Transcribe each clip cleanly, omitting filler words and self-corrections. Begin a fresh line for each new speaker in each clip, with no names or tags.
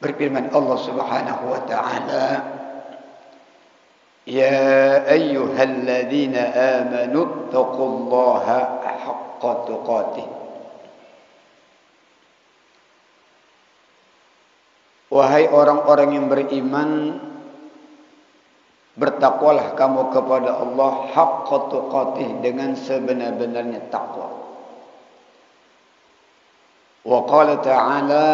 Berfirman Allah Subhanahu wa taala, "Ya ayyuhalladzina amanu taqullaha haqqa tuqatih." Wahai orang-orang yang beriman, bertakwalah kamu kepada Allah haqqa tuqatih, dengan sebenar-benarnya takwa. Wa qala ta'ala,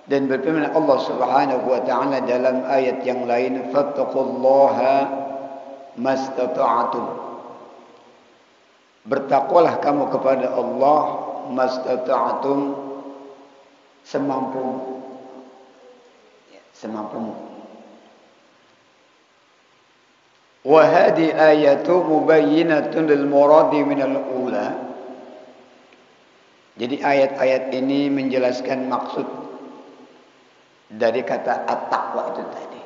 dan berfirman Allah Subhanahu wa taala dalam ayat yang lain, fattaqullaha mastata'tum. Bertakwalah kamu kepada Allah mastata'tum, semampumu. Wa hadhihi ayatu mubayyinatun lil muradi min al-ula. Jadi ayat-ayat ini menjelaskan maksud dari kata at-taqwa itu tadi.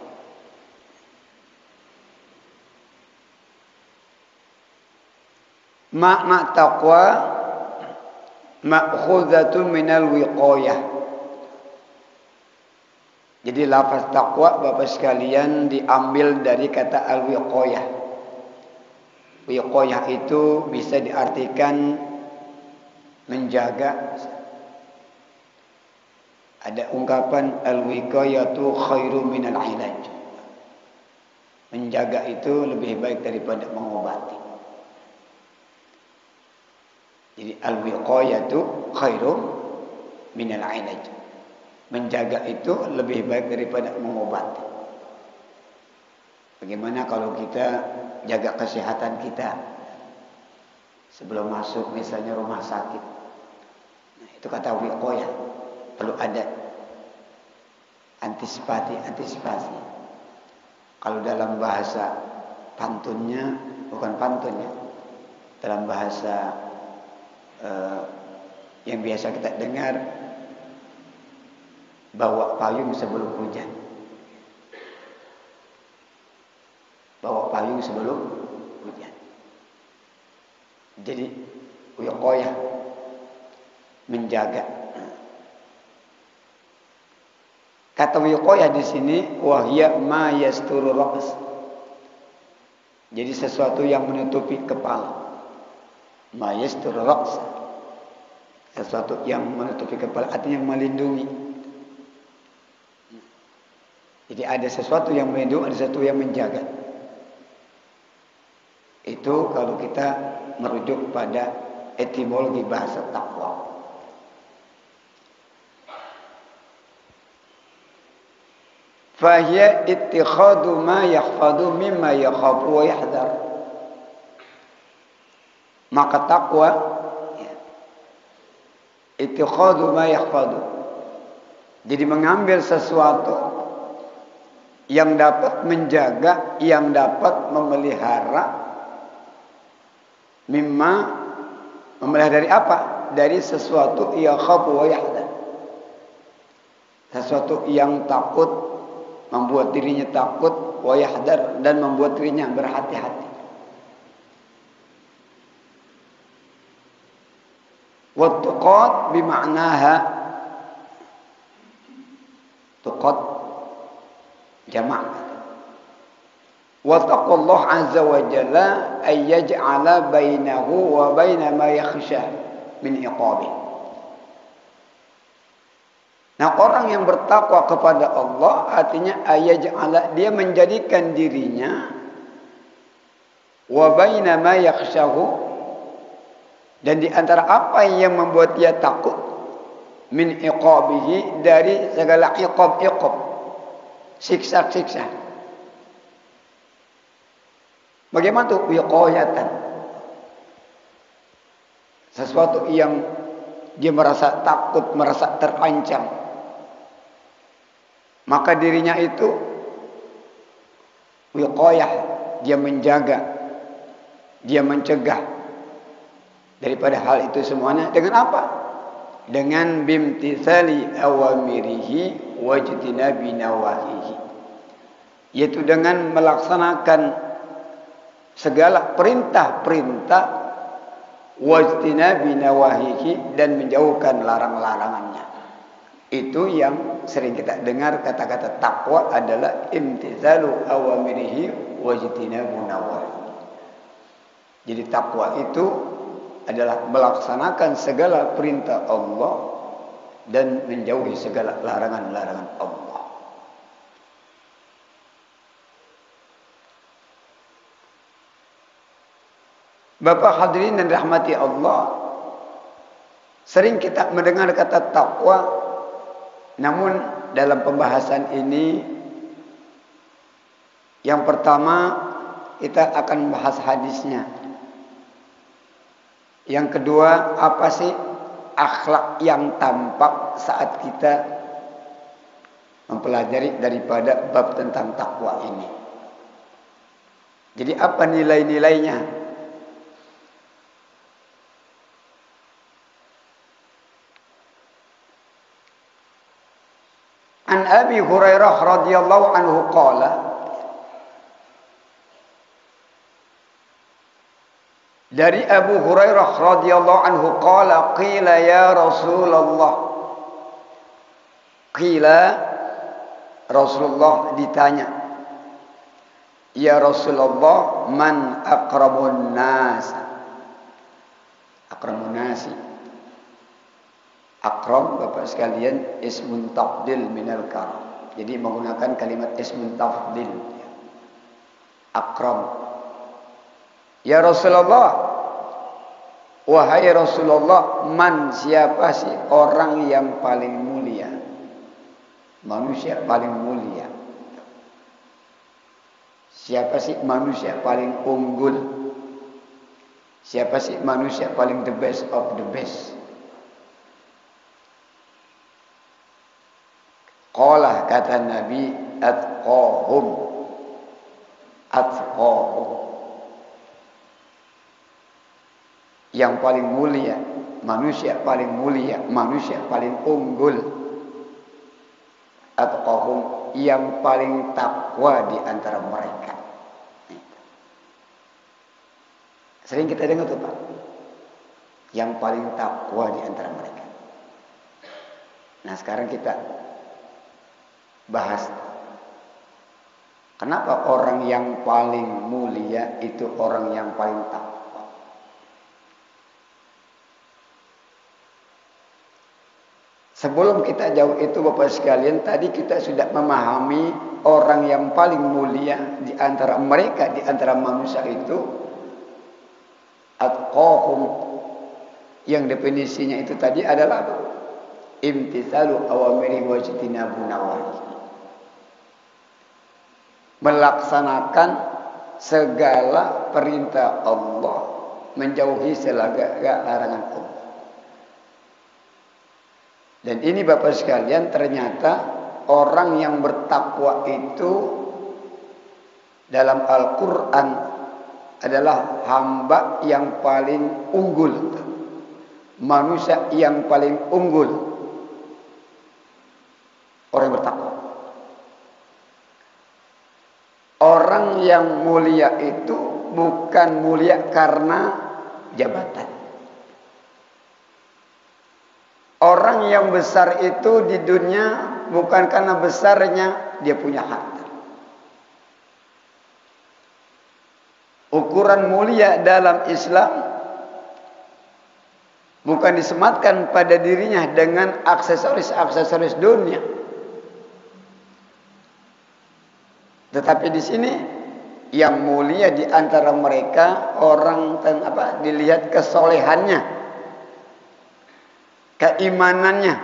Makna taqwa ma'khuzatun minal wiqayah. Jadi lafaz taqwa Bapak sekalian diambil dari kata al-wiqayah. Wiqayah itu bisa diartikan menjaga. Ada ungkapan al-wiqayatu khairu minal ilaj. Menjaga itu lebih baik daripada mengobati. Jadi al-wiqayatu khairu minal ilaj. Menjaga itu lebih baik daripada mengobati. Bagaimana kalau kita jaga kesehatan kita sebelum masuk misalnya rumah sakit? Nah, itu kata wiqayah. Perlu ada antisipasi. Kalau dalam bahasa pantunnya, bukan pantunnya, dalam bahasa yang biasa kita dengar, bawa payung sebelum hujan. Bawa payung sebelum hujan. Jadi wiqayah, menjaga. Kata wiqayah di sini wahya ma yasturu ra's. Jadi sesuatu yang menutupi kepala. Ma yasturu ra's. Sesuatu yang menutupi kepala artinya melindungi. Jadi ada sesuatu yang melindungi, ada sesuatu yang menjaga. Itu kalau kita merujuk pada etimologi bahasa takwa. Fahiya ittikhadu ma yakhfadu mimma yakhafu wa yahdhar. Maka takwa ittikhadu ma yakhfadu. Jadi mengambil sesuatu yang dapat menjaga, yang dapat memelihara. Mimma, memelihara dari apa? Dari sesuatu yakhafu wa yahdhar. Sesuatu yang takut, membuat dirinya takut, wa yahdhar, dan membuat dirinya berhati-hati. Wa tuqat bima'naha, tuqat jamak. Wa taqallahu azza wa jalla ay yaj'ala bainahu wa baina ma yakhsha min iqabih. Nah, orang yang bertakwa kepada Allah artinya ayaj'ala, dia menjadikan dirinya wa baina ma yakhshahu, dan di antara apa yang membuat dia takut, min iqabihi, dari segala iqab, siksa-siksa. Bagaimana tuh wiqayatan? Sesuatu yang dia merasa takut, merasa terancam. Maka dirinya itu wiqayah, dia menjaga, dia mencegah daripada hal itu semuanya. Dengan apa? Dengan bimtithali awamirihi wajtinabi nawahihi, yaitu dengan melaksanakan segala perintah-perintah, wajtinabi nawahihi, dan menjauhkan larang-larangannya. Itu yang sering kita dengar kata-kata takwa adalah imtithalu awamirihi wajtinabu nawahi. Jadi takwa itu adalah melaksanakan segala perintah Allah dan menjauhi segala larangan-larangan Allah. Bapak hadirin dan rahmati Allah, sering kita mendengar kata takwa, namun dalam pembahasan ini yang pertama kita akan bahas hadisnya. Yang kedua, apa sih akhlak yang tampak saat kita mempelajari daripada bab tentang takwa ini. Jadi apa nilai-nilainya? An Abi Hurairah radhiyallahu anhu qala, dari Abu Hurairah radhiyallahu anhu qala, qila ya Rasulullah. Qila, Rasulullah ditanya, ya Rasulullah, man akramun nas? Akramun nasi. Akram, Bapak sekalian, ismun tafdil minal karam. Jadi menggunakan kalimat ismun tafdil. Akram. Ya Rasulullah, wahai Rasulullah, man, siapa sih orang yang paling mulia? Manusia paling mulia. Siapa sih manusia paling unggul? Siapa sih manusia paling the best of the best? Qala, kata Nabi, atqahum. Atqahum. Yang paling mulia, manusia paling mulia, manusia paling unggul. Atqahum, yang paling takwa di antara mereka. Sering kita dengar tuh Pak, yang paling takwa di antara mereka. Nah sekarang kita bahas, kenapa orang yang paling mulia itu orang yang paling takwa? Sebelum kita jauh itu Bapak sekalian, tadi kita sudah memahami orang yang paling mulia di antara mereka, di antara manusia itu atqahum, yang definisinya itu tadi adalah imtithalu awamiri wajtinabu nawahi. Melaksanakan segala perintah Allah, menjauhi segala larangan Allah. Dan ini Bapak sekalian, ternyata orang yang bertakwa itu dalam Al-Quran adalah hamba yang paling unggul, manusia yang paling unggul, orang yang bertakwa. Orang yang mulia itu bukan mulia karena jabatan. Orang yang besar itu di dunia bukan karena besarnya dia punya harta. Ukuran mulia dalam Islam bukan disematkan pada dirinya dengan aksesoris-aksesoris dunia. Tetapi di sini yang mulia di antara mereka orang dilihat kesolehannya, keimanannya,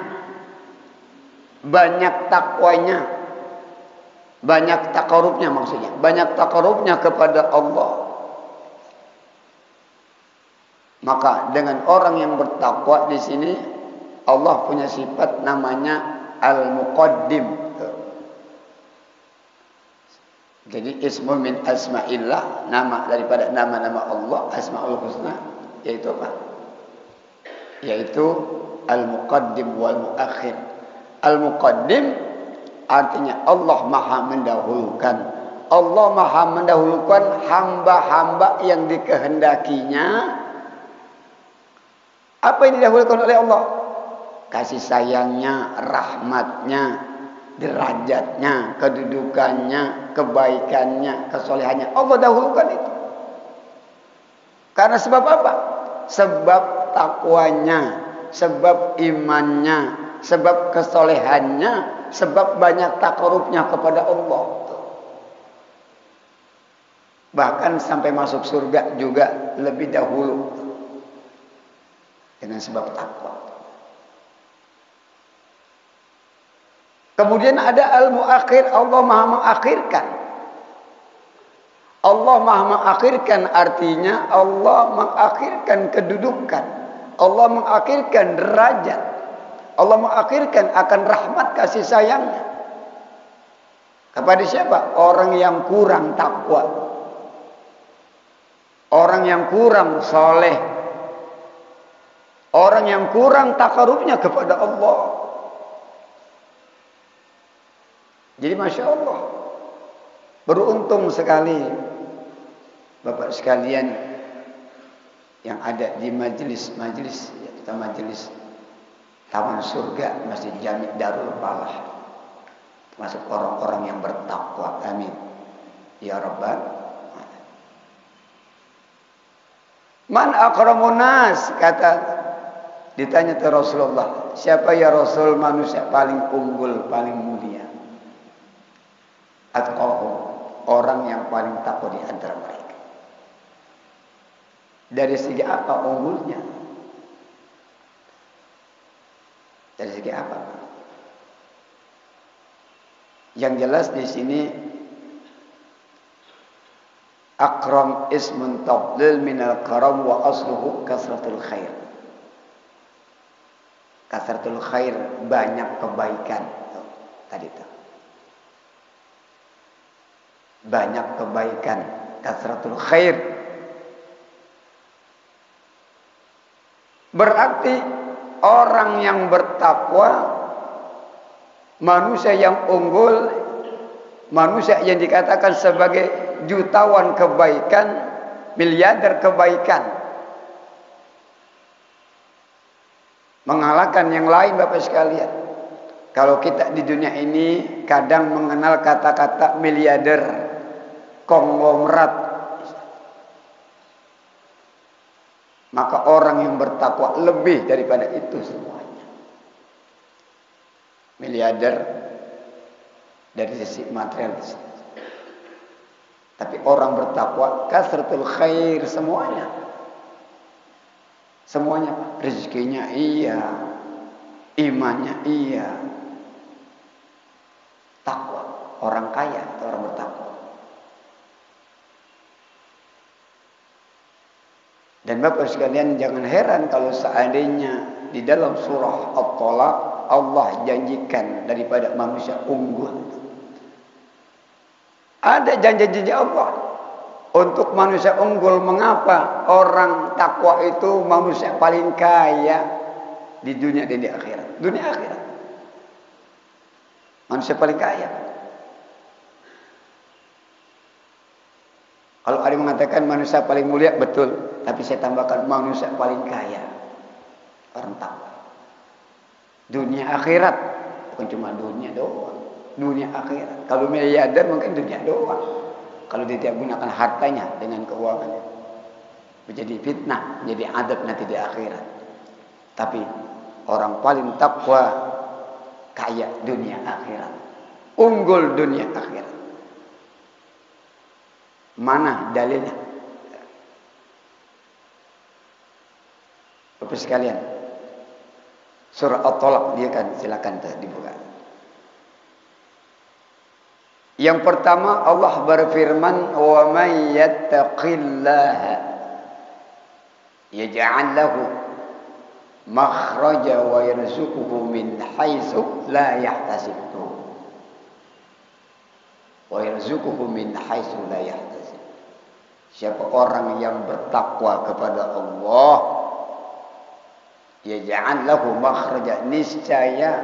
banyak takwanya, banyak takarubnya, maksudnya banyak takarubnya kepada Allah. Maka dengan orang yang bertakwa di sini Allah punya sifat namanya Al-Muqaddim. Jadi ismu min asma'illah, nama daripada nama-nama Allah, Asmaul Husna, yaitu apa? Yaitu Al-Muqaddim wal Muakhir. Al-Muqaddim artinya Allah Maha mendahulukan. Allah Maha mendahulukan hamba-hamba yang dikehendakinya. Apa yang didahulukan oleh Allah? kasih sayangnya, rahmatnya, derajatnya, kedudukannya, kebaikannya, kesolehannya. Allah dahulukan itu. Karena sebab apa? Sebab takwanya, sebab imannya, sebab kesolehannya, sebab banyak takarubnya kepada Allah. Bahkan sampai masuk surga juga lebih dahulu dengan sebab takwa. Kemudian ada al-muakhir, Allah Maha mengakhirkan. Allah Maha mengakhirkan artinya Allah mengakhirkan kedudukan, Allah mengakhirkan derajat, Allah mengakhirkan akan rahmat kasih sayangnya. Kepada siapa? Orang yang kurang takwa, orang yang kurang soleh, orang yang kurang takarubnya kepada Allah. Jadi Masya Allah, beruntung sekali Bapak sekalian yang ada di majelis-majelis, kita majelis Taman Surga Masjid Jami Darul Falah, termasuk orang-orang yang bertakwa. Amin ya Rabbal. Man akramun nas, kata ditanya ke Rasulullah, siapa ya Rasul manusia paling unggul, paling mulia? Atqahum, orang yang paling takwa di antara mereka. Dari segi apa unggulnya? Dari segi apa? Yang jelas di sini akram ismun tafdil minal karam wa asluhu kasratul khair. Kasratul khair, banyak kebaikan. Tuh, tadi tuh. Banyak kebaikan, kasratul khair. Berarti orang yang bertakwa, manusia yang unggul, manusia yang dikatakan sebagai jutawan kebaikan, miliarder kebaikan, mengalahkan yang lain. Bapak sekalian, kalau kita di dunia ini kadang mengenal kata-kata miliarder, konglomerat, maka orang yang bertakwa lebih daripada itu semuanya. Miliarder dari sisi material, tapi orang bertakwa kasratul khair, semuanya. Semuanya, rezekinya iya, imannya iya. Takwa, orang kaya atau orang bertakwa. Dan Bapak sekalian jangan heran kalau seandainya di dalam surah At-Talaq Allah janjikan daripada manusia unggul. Ada janji-janji Allah untuk manusia unggul. Mengapa? Orang takwa itu manusia paling kaya di dunia dan di akhirat. Dunia akhirat. Manusia paling kaya. Kalau ada yang mengatakan manusia paling mulia, betul. Tapi saya tambahkan manusia paling kaya, orang takwa. Dunia akhirat, bukan cuma dunia doang. Dunia akhirat. Kalau miliarder mungkin dunia doang. Kalau dia tidak gunakan hartanya dengan keuangannya, menjadi fitnah, menjadi adab nanti di akhirat. Tapi orang paling takwa, kaya dunia akhirat, unggul dunia akhirat. Mana dalilnya? Bapak sekalian, surah At-Talaq dia kan, silakan dibuka. Yang pertama Allah berfirman, "Wa may yattaqillaha yaj'al lahu makhraja wa yarzuquhu min haitsu la yahtasib." Wa yarzuquhu min haitsu la yahtasib. Siapa orang yang bertakwa kepada Allah, yaj'al lahu makhraja, niscaya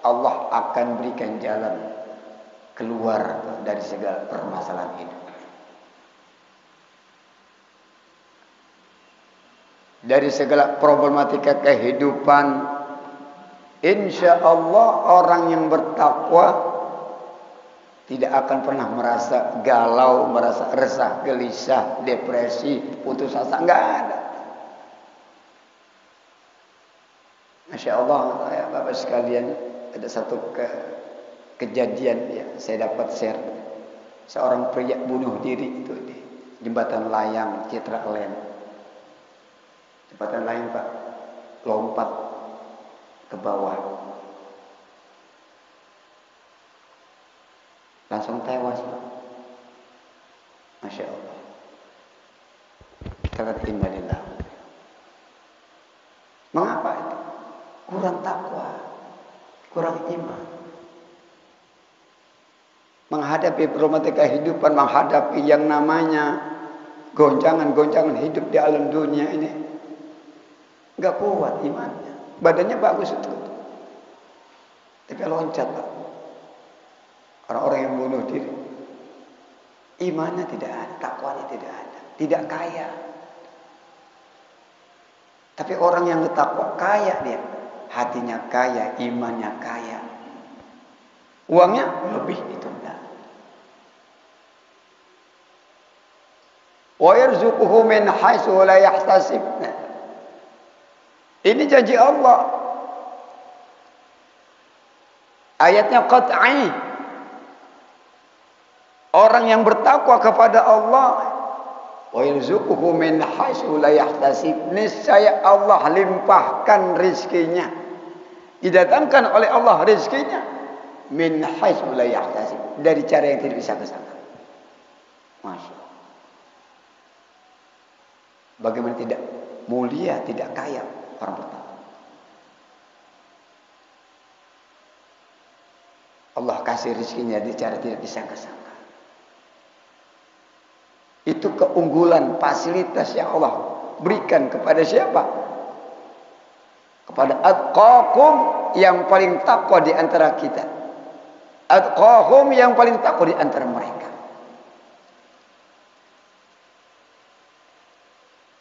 Allah akan berikan jalan keluar dari segala permasalahan hidup. Dari segala problematika kehidupan, Insya Allah orang yang bertakwa tidak akan pernah merasa galau, merasa resah, gelisah, depresi, putus asa. Enggak ada. Masya Allah, ya Bapak sekalian, ada satu kejadian ya, saya dapat share. Seorang pria bunuh diri itu di jembatan layang Citra Len. Jembatan layang Pak, lompat ke bawah. Langsung tewas Pak. Masya Allah. Kita kata innalillah. Mengapa itu? Kurang takwa, kurang iman. Menghadapi problematika kehidupan, menghadapi yang namanya goncangan-goncangan hidup di alam dunia ini, nggak kuat imannya. Badannya bagus itu, tapi loncat Pak. Orang-orang yang bunuh diri, imannya tidak ada, takwanya tidak ada, tidak kaya. Tapi orang yang bertakwa kaya dia, hatinya kaya, imannya kaya, uangnya lebih itu enggak. Wa yarzuquhu min haitsu la yahtasib. Ini janji Allah. Ayatnya qat'i. Orang yang bertakwa kepada Allah, wa yarzuquhu min haitsu la yahtasib. Niscaya Allah limpahkan rizkinya. Didatangkan oleh Allah rizkinya min haitsu la yahtasib, dari cara yang tidak bisa kesangka. Masya Allah. Bagaimana tidak mulia, tidak kaya orang bertakwa. Allah kasih rizkinya di cara tidak disangka-sangka. Itu keunggulan fasilitas yang Allah berikan kepada siapa? Kepada atqakum, yang paling takwa di antara kita. Atqahum, yang paling takwa di antara mereka.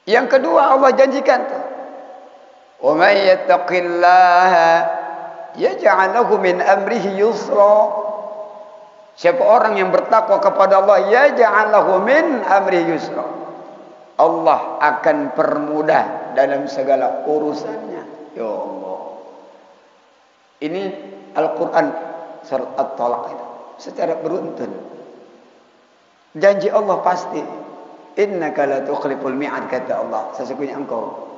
Yang kedua Allah janjikan tuh, wa may yattaqillaha yaj'al lahu min amrihi yusra. Siapa orang yang bertakwa kepada Allah, yaj'al lahu min amrihi yusra, Allah akan permudah dalam segala urusannya. Ya Allah. Ini Al-Qur'an surat At-Talaq itu secara beruntun. Janji Allah pasti. Innaka la tukhliful mi'ad, kata Allah, sesungguhnya engkau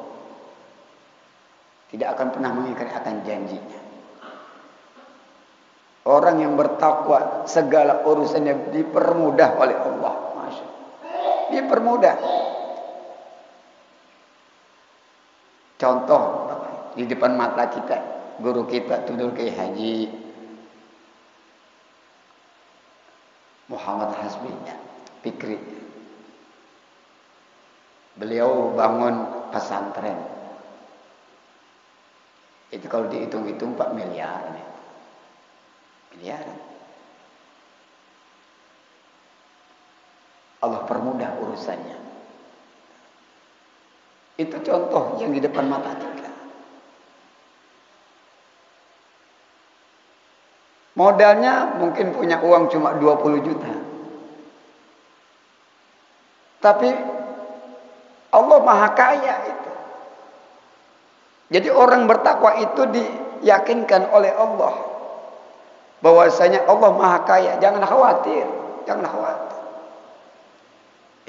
tidak akan pernah mengingkari akan janjinya. Orang yang bertakwa segala urusannya dipermudah oleh Allah. Masya Allah. Dipermudah. Contoh di depan mata kita, guru kita Tundul Kiai Haji Muhammad Hasbi Fikri. Beliau bangun pesantren. Itu kalau dihitung-hitung 4 miliar. Miliar. Allah permudah urusannya. Itu contoh yang di depan mata kita. Modalnya mungkin punya uang cuma 20 juta. Tapi Allah Maha Kaya itu. Jadi orang bertakwa itu diyakinkan oleh Allah bahwasanya Allah Maha Kaya. Jangan khawatir, jangan khawatir.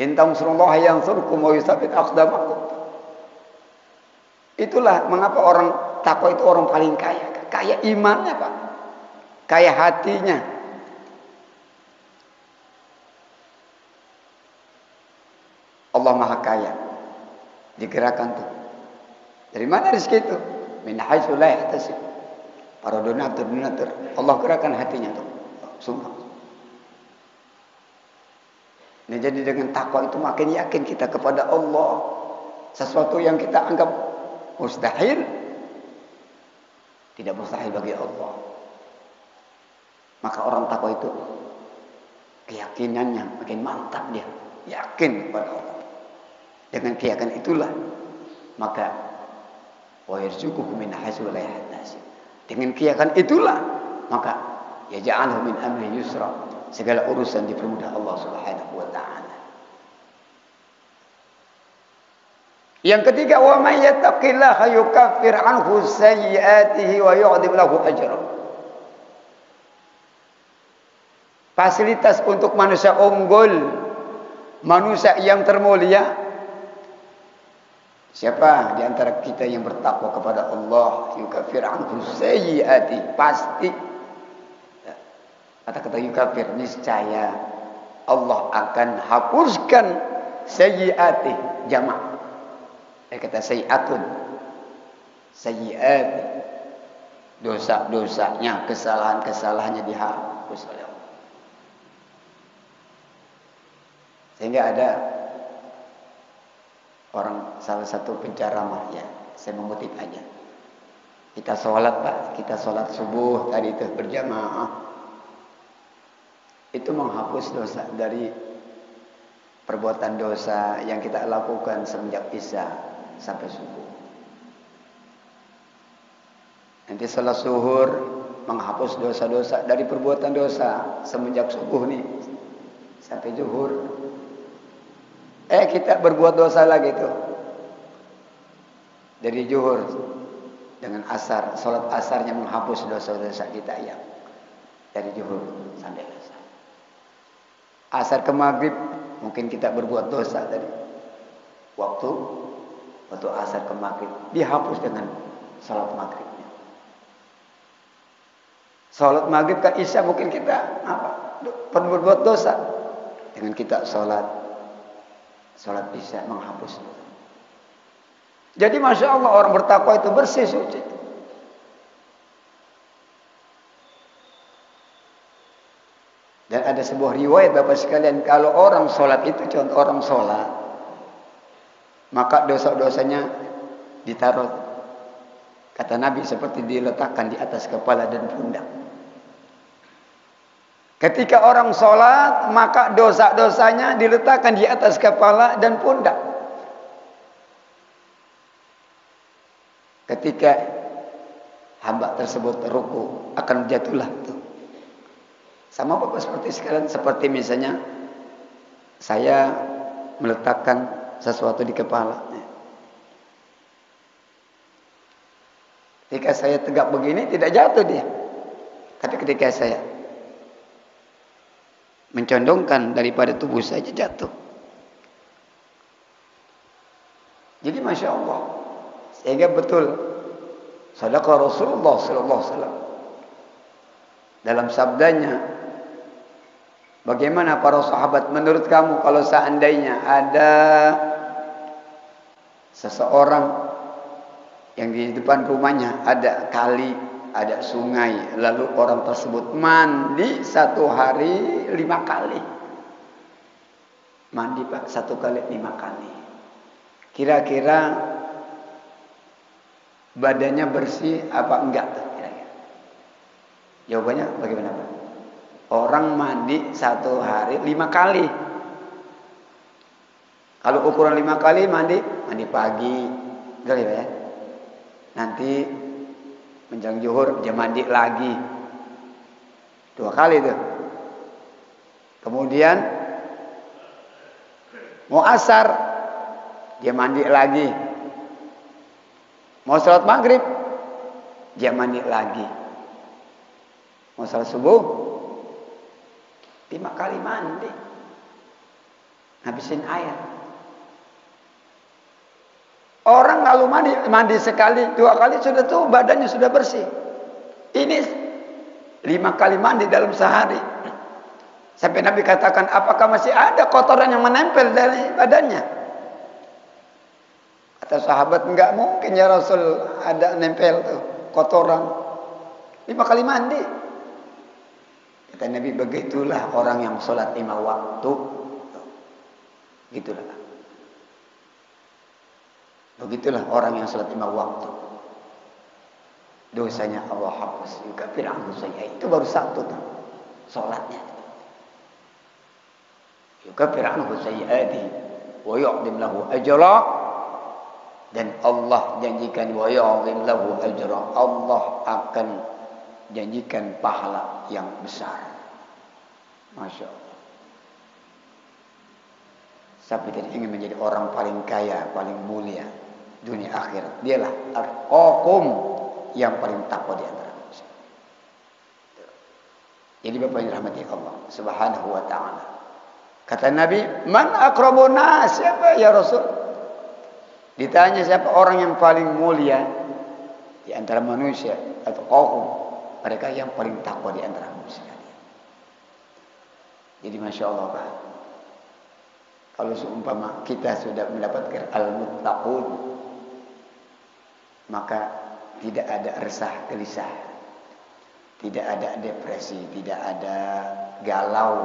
In tansurullaha yansurkum wa yutsabbit aqdamakum. Itulah mengapa orang takwa itu orang paling kaya. Kaya imannya, Pak. Kaya hatinya. Allah Maha Kaya. Digerakkan tuh. Dari mana rezeki itu? Min haitsu la yahtasib. Para donatur Allah gerakkan hatinya tuh. Sumpah. Nah, jadi dengan takwa itu makin yakin kita kepada Allah. Sesuatu yang kita anggap mustahil, tidak mustahil bagi Allah. Maka orang takwa itu keyakinannya makin mantap, dia yakin kepada Allah. Dengan keyakinan itulah maka wa yarzuquhu min haitsu la yahtasib. Dengan keyakinan itulah maka yaj'alhu min amri yusra. Segala urusan dipermudah Allah Subhanahu wa taala. Yang ketiga, wa may yattaqillaha yukaffir anhu sayyi'atihi wa yu'dhib lahu ajra. Fasilitas untuk manusia unggul, manusia yang termulia. Siapa di antara kita yang bertakwa kepada Allah, yukaffir anhu sayyi'atihi, pasti kata-kata yukaffir, niscaya Allah akan hapuskan sayyi'atihi, jamak. Kata sayyi'atun, sayyi'at, dosa-dosanya, kesalahan-kesalahannya dihapus oleh Allah. Sehingga ada orang, salah satu penceramah, ya saya mengutip aja, kita sholat Pak, kita sholat subuh tadi itu berjamaah, itu menghapus dosa dari perbuatan dosa yang kita lakukan semenjak isya sampai subuh. Nanti sholat zuhur menghapus dosa-dosa dari perbuatan dosa semenjak subuh nih sampai zuhur. Kita berbuat dosa lagi tuh dari zuhur dengan asar, sholat asarnya menghapus dosa-dosa kita yang dari zuhur sampai asar. Asar ke maghrib mungkin kita berbuat dosa tadi, waktu asar ke maghrib dihapus dengan sholat maghribnya. Sholat maghrib ke isya mungkin kita pernah berbuat dosa, dengan kita sholat isya menghapus. Jadi masya Allah, orang bertakwa itu bersih suci. Dan ada sebuah riwayat Bapak sekalian, kalau orang sholat itu, contoh orang sholat, maka dosa-dosanya ditaruh, kata Nabi, seperti diletakkan di atas kepala dan pundak. Ketika orang sholat, maka dosa-dosanya diletakkan di atas kepala dan pundak. Ketika hamba tersebut ruku, akan jatuhlah tuh. Sama Bapak seperti sekalian, seperti misalnya saya meletakkan sesuatu di kepala. Ketika saya tegak begini tidak jatuh dia. Tapi ketika saya mencondongkan daripada tubuh saja jatuh. Jadi masya Allah, sehingga betul sadaqa Rasulullah sallallahu alaihi wasallam dalam sabdanya, bagaimana para sahabat menurut kamu kalau seandainya ada seseorang yang di depan rumahnya ada kali, ada sungai, lalu orang tersebut mandi satu hari 5 kali. Mandi Pak, 1 kali 5 kali. Kira-kira badannya bersih apa enggak tuh kira-kira? Jawabannya bagaimana Pak? Orang mandi 1 hari 5 kali. Kalau ukuran 5 kali mandi pagi, enggak ya? Nanti menjelang zuhur dia mandi lagi 2 kali tuh. Kemudian mau asar dia mandi lagi. Mau sholat maghrib dia mandi lagi. Mau sholat subuh 5 kali mandi, habisin air. Orang kalau mandi sekali, 2 kali sudah tuh badannya sudah bersih. Ini 5 kali mandi dalam sehari. Sampai Nabi katakan, apakah masih ada kotoran yang menempel dari badannya? Kata sahabat, enggak mungkin ya Rasul ada nempel tuh kotoran. 5 kali mandi. Kata Nabi, begitulah orang yang sholat 5 waktu. Gitulah. Begitulah orang yang sholat 5 waktu. Dosanya Allah hapus. Yukaffir anhu sayyi'atihi. Itu baru 1 tuh. Sholatnya. Yukaffir anhu sayyi'atihi wa yu'dhim lahu ajra. Dan Allah janjikan wa ya'zim lahu ajra. Allah akan janjikan pahala yang besar. Masya Allah. Siapa tidak ingin menjadi orang paling kaya, paling mulia dunia akhirat? Dialah atqakum, yang paling takwa di antara manusia. Jadi Bapak yang dirahmati Allah Subhanahu wa taala. Kata Nabi, "Man akramun nas?" Siapa ya Rasul? Ditanya siapa orang yang paling mulia di antara manusia, atau qaum, mereka yang paling takwa di antara manusia. Jadi Masya Allah Pak, kalau seumpama kita sudah mendapatkan al-muttaqun, maka tidak ada resah gelisah, tidak ada depresi, tidak ada galau,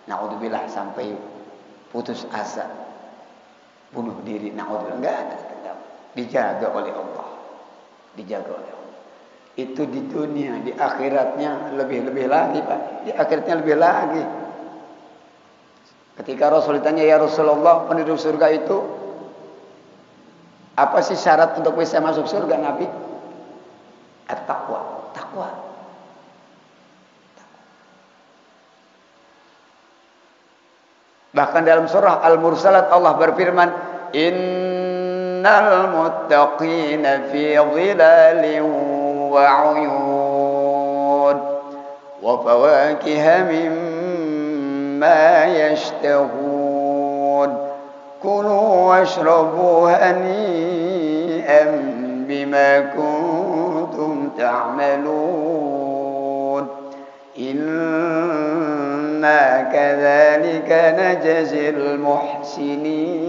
naudzubillah sampai putus asa, bunuh diri, naudzubillah, enggak ada. Dijaga oleh Allah, dijaga oleh Allah. Itu di dunia, di akhiratnya lebih-lebih lagi Pak. Di akhiratnya lebih lagi. Ketika Rasul ditanya, ya Rasulullah, penduduk surga itu apa sih syarat untuk bisa masuk surga Nabi? At-taqwa, takwa. Bahkan dalam surah Al-Mursalat Allah berfirman, innal muttaqina fi dhilalin وعيون وفواكه مما يشتهون كلوا واشربوا هنيئا بما كنتم تعملون إنا كذلك نجزي المحسنين.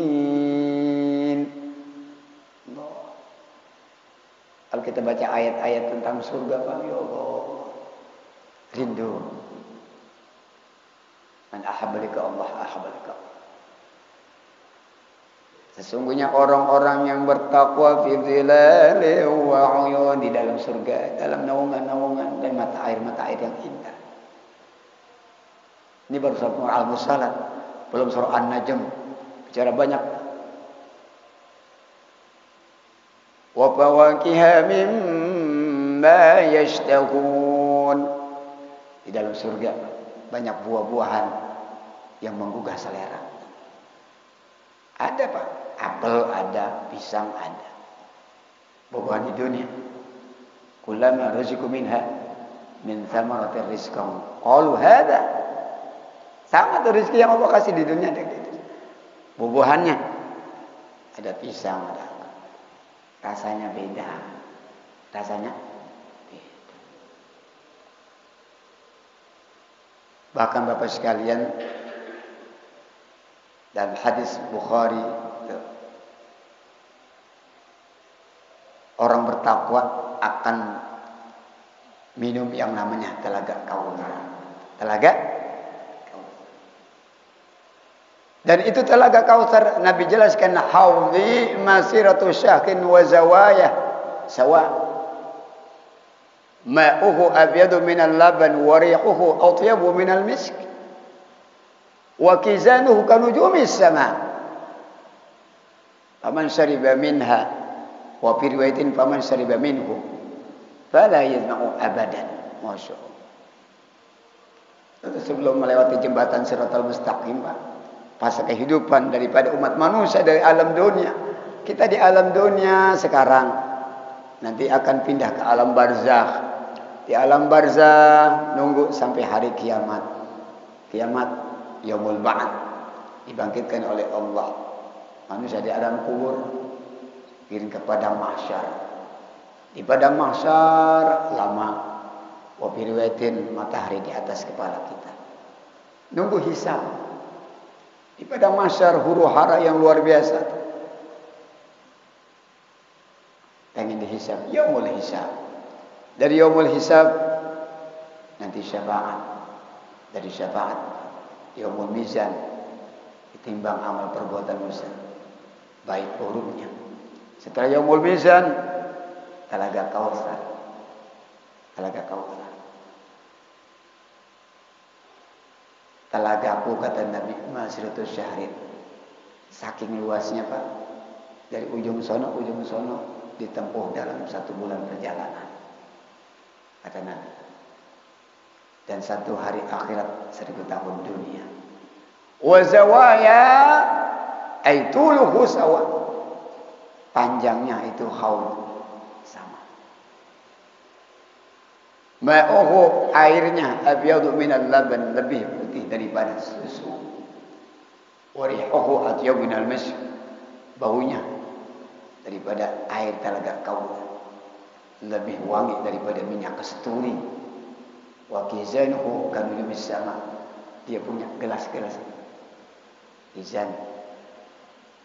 Kalau kita baca ayat-ayat tentang surga, Pak, ya Allah, rindu. Man ahabba lika Allah, ahabba lika Allah. Sesungguhnya orang-orang yang bertakwa fi dhilali wa 'uyun, di dalam surga, dalam naungan-naungan dan mata air yang indah. Ini baru surah Al-Mursalat, belum surah An-Najm. Bicara banyak. Wa fawakiha mimma yashtahun. Di dalam surga banyak buah-buahan yang menggugah selera. Ada Pak, apel ada, pisang ada. Buah-buahan di dunia. Kullama ruziqu minha min thamaratir rizqan qalu hadza. Sama tuh rezeki yang Allah kasih di dunia. Buah-buahannya ada pisang, ada. Rasanya beda. Rasanya beda. Bahkan Bapak sekalian, dalam hadis Bukhari, orang bertakwa akan minum yang namanya telaga Kautsar. Telaga. Dan itu telaga Kautsar, Nabi jelaskan, haudhi masiratu syahkin wa zawaya sawa. Ma'uhu abyadu minal laban wa rihuhu atyabu minal misk. Wa kizanuhu kanujumis sama. Faman syariba minha wa fi riwayatin faman syariba minhu fala yazma'u abadan. Masya Allah. Sebelum melewati jembatan Shiratal Mustaqim, Pak, fase kehidupan daripada umat manusia dari alam dunia. Kita di alam dunia sekarang, nanti akan pindah ke alam barzakh. Di alam barzakh nunggu sampai hari kiamat. Kiamat yaumul ba'ats, dibangkitkan oleh Allah. Manusia di alam kubur kirim ke padang mahsyar. Di padang mahsyar lama, wa fi riwayatin matahari di atas kepala kita. Nunggu hisab. Di padang mahsyar huru hara yang luar biasa. Pengen dihisab, yaumul hisab. Dari yaumul hisab nanti syafaat. Dari syafaat yaumul mizan, ditimbang amal perbuatan manusia, baik buruknya. Setelah yaumul mizan, telaga Kautsar. Telaga Kautsar. Telagaku, kata Nabi, masiratus syahrin. Saking luasnya Pak, Dari ujung sono ditempuh dalam 1 bulan perjalanan. Kata Nabi. Dan 1 hari akhirat 1000 tahun dunia. Wa zawaya ay tuluhu sawa. Panjangnya itu haul sama. Ma'uhu airnya abyadu minal laban, lebih putih daripada susu. Wa rihuhu atyabu minal misk. Baunya daripada air Telaga Kaula, lebih wangi daripada minyak kasturi. Wa kizanuhu kanul sama. Dia punya gelas-gelas kizan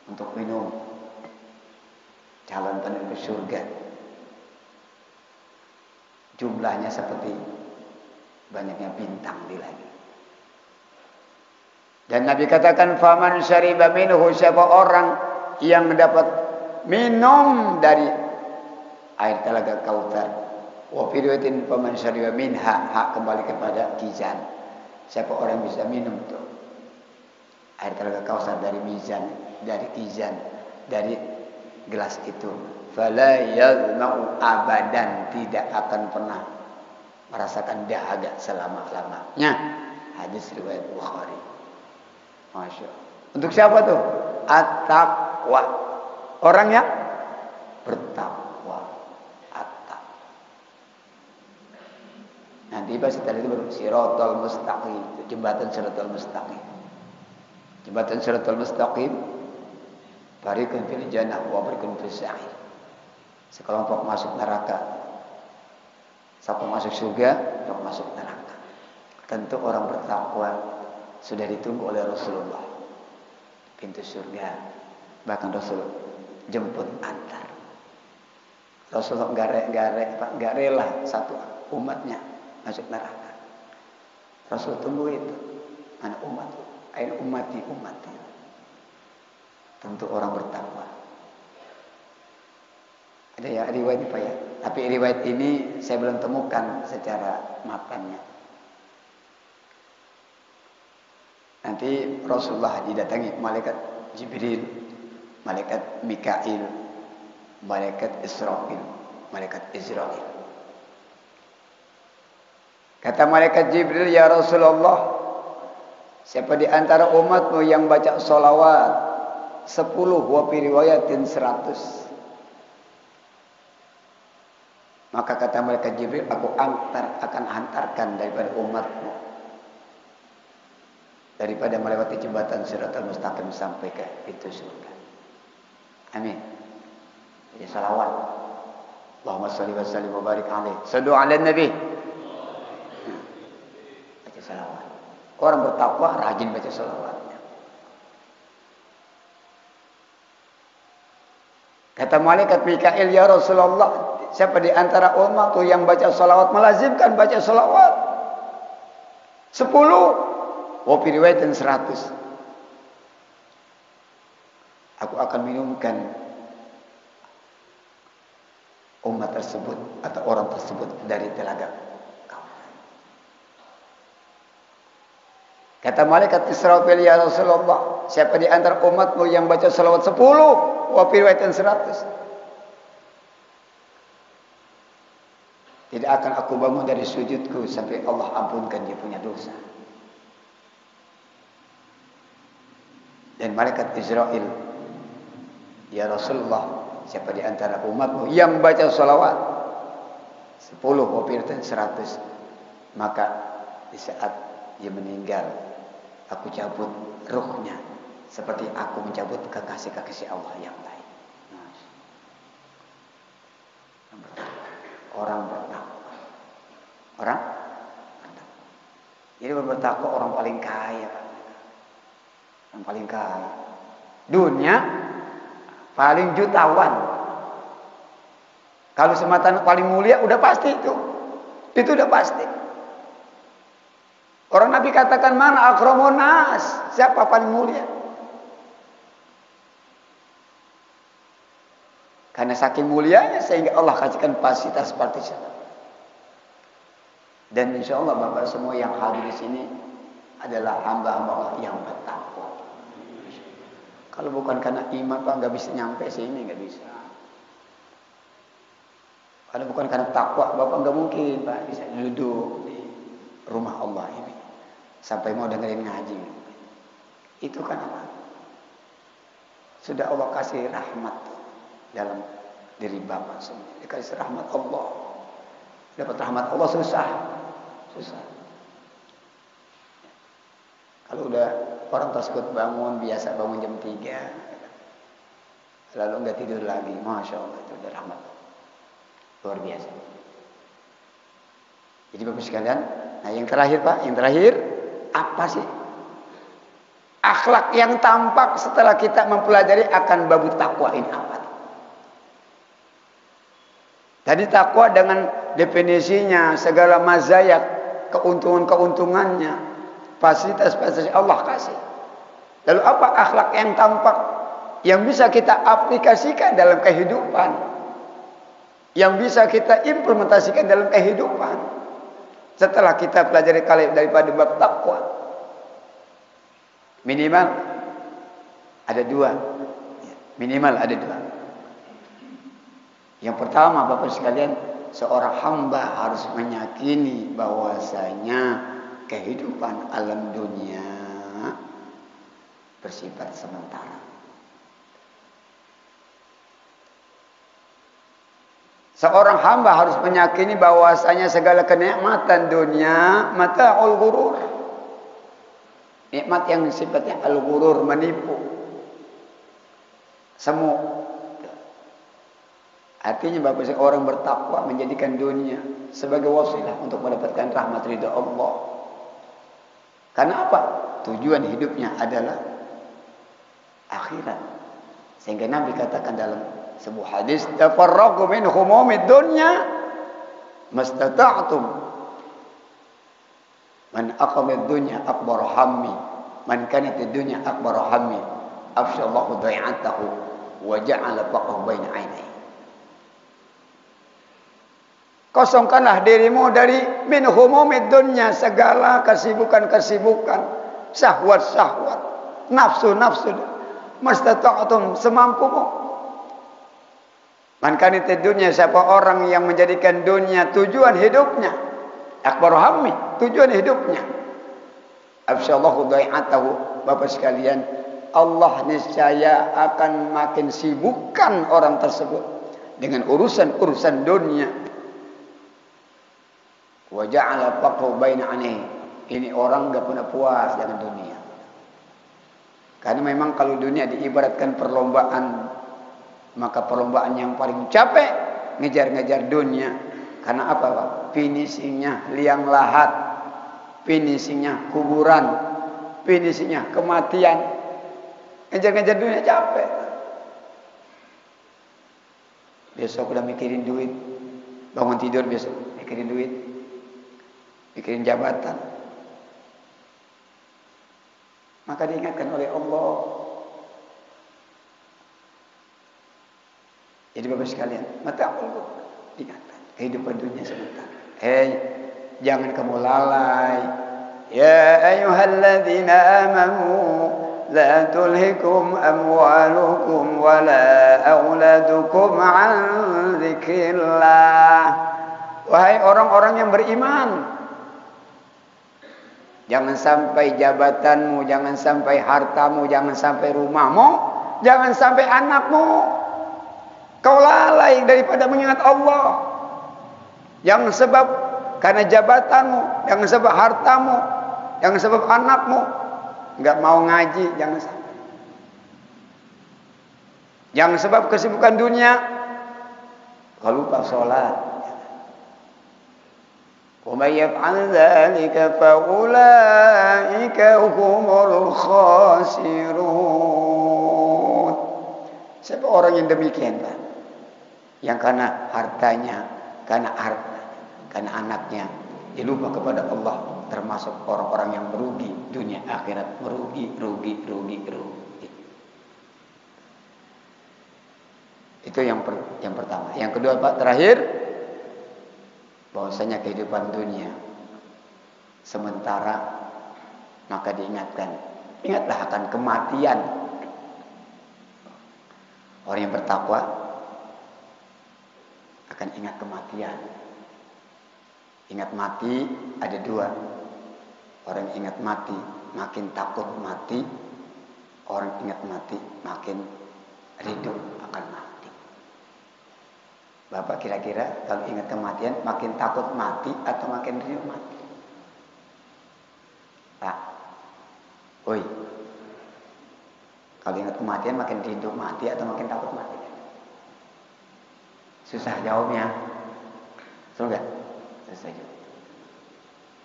untuk minum. Calon penduduk surga. Jumlahnya seperti banyaknya bintang di langit. Dan Nabi katakan faman syariba minhu, siapa orang yang dapat minum dari air Telaga Kautsar. Wa fi riwayatin faman syariba minha, hak kembali kepada kizan. Siapa orang bisa minum itu air Telaga Kautsar dari mizan, dari kizan, dari gelas itu, fala yazma'u abadan, tidak akan pernah merasakan dahaga selama-lamanya. Hadis riwayat Bukhari. Masya Allah. Untuk siapa tuh? At-taqwa. Orang yang bertakwa. At-taqwa. Nanti pas setelah itu baru Siratal Mustaqim, jembatan Siratal Mustaqim. Jembatan Siratal Mustaqim, barikan fil jannah wa barikan fis sa'ir. Sekelompok masuk neraka, satu masuk surga, satu masuk neraka. Tentu orang bertakwa sudah ditunggu oleh Rasulullah pintu surga. Bahkan Rasul jemput antar. Rasulullah enggak rela satu umatnya masuk neraka. Rasul tunggu itu. Mana umat? Aina ummati. Tentu orang bertakwa. Ada ya riwayat Pak ya. Tapi riwayat ini saya belum temukan secara matannya. Nanti Rasulullah didatangi malaikat Jibril, malaikat Mikail, malaikat Israfil, malaikat Israil. Kata malaikat Jibril, ya Rasulullah, siapa di antara umatmu yang baca sholawat 10 wa fi riwayatin 100? Maka kata malaikat Jibril, aku akan hantarkan daripada umatmu, daripada melewati jembatan Siratal Mustaqim sampai ke pintu surga. Amin. Jadi salawat. Allahumma shalli wa sallim wa barik alaihi. Sallu ala nabi. Baca salawat. Orang bertakwa rajin baca salawatnya. Kata malaikat Mikail, ya Rasulullah, siapa di antara umatku yang baca salawat, melazimkan baca salawat 10 wa fi riwayatin 100, aku akan minumkan umat tersebut atau orang tersebut dari telaga Kautsar. Kata malaikat Israfil, ya Rasulullah, siapa di antara umatmu yang baca salawat 10 wa fi riwayatin 100, tidak akan aku bangun dari sujudku sampai Allah ampunkan dia punya dosa. Dan malaikat Israel, ya Rasulullah, siapa di antara umatmu yang baca salawat 10 wafiratan 100, maka di saat dia meninggal, aku cabut ruhnya seperti aku mencabut kekasih-kekasih Allah yang lain. Orang bertakwa. Orang bertakwa. Jadi bertakwa orang paling kaya. Yang paling kaya dunia, paling jutawan. Kalau sematan paling mulia udah pasti itu udah pasti. Orang Nabi katakan mana akramun nas, siapa paling mulia? Karena saking mulianya sehingga Allah kasihkan fasilitas partisipan. Dan insya Allah Bapak semua yang hadir di sini adalah hamba-hamba Allah yang bertakwa. Kalau bukan karena iman Pak nggak bisa nyampe sini, nggak bisa. Kalau bukan karena takwa Bapak nggak mungkin Pak bisa duduk di rumah Allah ini sampai mau dengerin ngaji. Itu kan apa? Sudah Allah kasih rahmat dalam diri Bapak semua. Dikasih rahmat Allah. Dapat rahmat Allah susah. Kalau udah orang tersebut bangun, biasa bangun jam 3, lalu enggak tidur lagi, Masya Allah, itu udah rahmat. Luar biasa. Jadi Bapak sekalian, nah yang terakhir Pak, apa sih akhlak yang tampak setelah kita mempelajari akan bab takwa ini apa? Tadi takwa dengan definisinya, segala mazaya, keuntungan-keuntungannya, fasilitas-fasilitas Allah kasih. Lalu apa akhlak yang tampak yang bisa kita aplikasikan dalam kehidupan, yang bisa kita implementasikan dalam kehidupan setelah kita pelajari kali daripada bab takwa? Minimal ada dua. Yang pertama Bapak sekalian, seorang hamba harus meyakini bahwasanya kehidupan alam dunia bersifat sementara. Seorang hamba harus meyakini bahwasanya segala kenikmatan dunia mata'ul ghurur. Nikmat yang sifatnya al-ghurur, menipu. Semu. Artinya Bapak seorang bertakwa menjadikan dunia sebagai wasilah untuk mendapatkan rahmat ridha Allah. Karena apa? Tujuan hidupnya adalah akhirat. Sehingga Nabi katakan dalam sebuah hadis, tafarraqu min humumid dunya mastata'tum. Man aqamad dunya akbar hammi, man kanat dunya akbar hammi, afshallahu dai'atahu wa ja'ala faqahu baina 'ainayhi. Kosongkanlah dirimu dari min humumid dunya, segala kesibukan-kesibukan, syahwat-syahwat, nafsu-nafsu, mastata'tum, semampumu. Man kanat dunya, siapa orang yang menjadikan dunia tujuan hidupnya, akbar hammi, tujuan hidupnya, afshallahu dai'atahu. Bapak sekalian, Allah niscaya akan makin sibukkan orang tersebut dengan urusan-urusan dunia. Wa ja'ala faqhu baina 'ainayhi. Ini orang enggak pernah puas dengan dunia. Karena memang kalau dunia diibaratkan perlombaan, maka perlombaan yang paling capek ngejar-ngejar dunia. Karena apa, Pak? Finishingnya liang lahat, finishingnya kuburan, finishingnya kematian. Ngejar-ngejar dunia capek. Besok udah mikirin duit, bangun tidur besok mikirin duit, mikirin jabatan. Maka diingatkan oleh Allah. Jadi Bapak sekalian, mata'ul ghurur, diingatkan kehidupan dunia sebentar. Jangan kamu lalai. Ya ayyuhalladzina amanu la tulhikum amwalukum wala auladukum an dzikrillah. Wahai orang-orang yang beriman, jangan sampai jabatanmu, jangan sampai hartamu, jangan sampai rumahmu, jangan sampai anakmu kau lalai daripada mengingat Allah. Jangan sebab karena jabatanmu, jangan sebab hartamu, jangan sebab anakmu enggak mau ngaji, jangan sampai. Jangan sebab kesibukan dunia kau lupa sholat. Wa may yaf'al dzalika fa ulaika humul khasirun. Siapa orang yang demikian, Pak? Yang karena hartanya, karena anaknya, dia lupa kepada Allah, termasuk orang-orang yang merugi dunia akhirat, merugi. Itu yang pertama. Yang kedua, Pak, terakhir, bahwasanya kehidupan dunia sementara, maka diingatkan, ingatlah akan kematian. Orang yang bertakwa akan ingat kematian. Ingat mati ada dua. Orang ingat mati makin takut mati. Orang ingat mati makin rindu akan mati. Bapak kira-kira kalau ingat kematian makin takut mati atau makin rindu mati? Pak, oi, kalau ingat kematian makin rindu mati atau makin takut mati? Susah jawabnya. Sudah, susah jawab.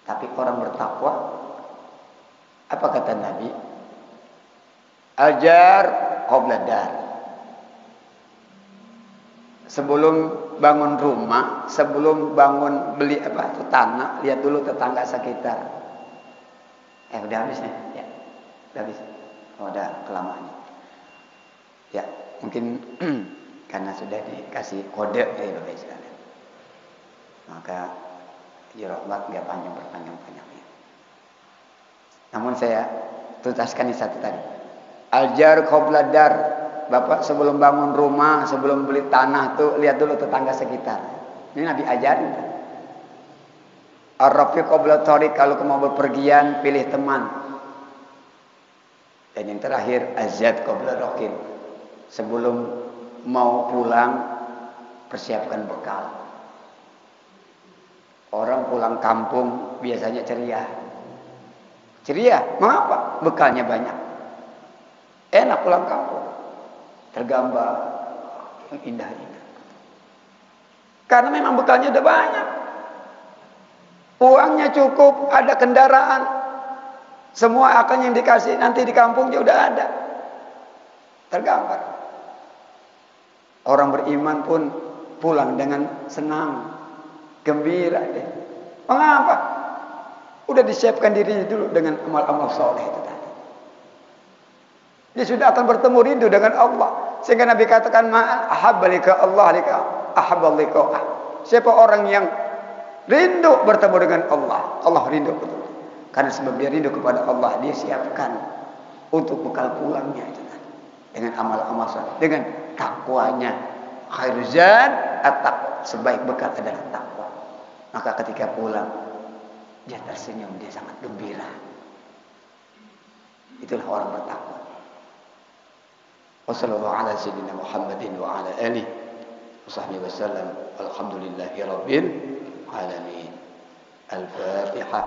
Tapi orang bertakwa, apa kata Nabi? Ajar qabla dar. Sebelum bangun rumah, sebelum bangun beli tanah, lihat dulu tetangga sekitar. Udah habis nih, ya, udah habis. Oh, udah kelamaan. Ya, mungkin karena sudah dikasih kode ya Bapak sekalian. Maka Rahmat nggak panjang-panjangnya. Namun saya tuntaskan ini satu tadi. Aljar qabla dar. Bapak sebelum bangun rumah, sebelum beli tanah tuh lihat dulu tetangga sekitar. Ini Nabi ajarin. Ar-rafiq qabla tariq, kalau mau bepergian pilih teman. Dan yang terakhir azad qabla raqib. Sebelum mau pulang persiapkan bekal. Orang pulang kampung biasanya ceria. Ceria, mengapa? Bekalnya banyak. Enak pulang kampung. Tergambar indah-indah. Karena memang bekalnya udah banyak. Uangnya cukup, ada kendaraan. Semua akan yang dikasih nanti di kampungnya udah ada. Tergambar. Orang beriman pun pulang dengan senang. Gembira deh. Mengapa? Udah disiapkan dirinya dulu dengan amal-amal soleh itu tadi. Dia sudah akan bertemu rindu dengan Allah. Sehingga Nabi katakan ma'al ahabbalika Allah lika ahabbalika. Siapa orang yang rindu bertemu dengan Allah, Allah rindu betul. Karena sebab dia rindu kepada Allah, dia siapkan untuk bekal pulangnya itu tadi. Dengan amal-amal soleh, dengan takwanya. Khairuz zad at-taqwa. Sebaik bekal adalah takwa. Maka ketika pulang dia tersenyum, dia sangat gembira. Itulah orang bertakwa. Wassallallahu ala sayyidina Muhammadin wa ala alihi wasahbihi wasallam. Alhamdulillahirabbil alamin. Al-Fatihah.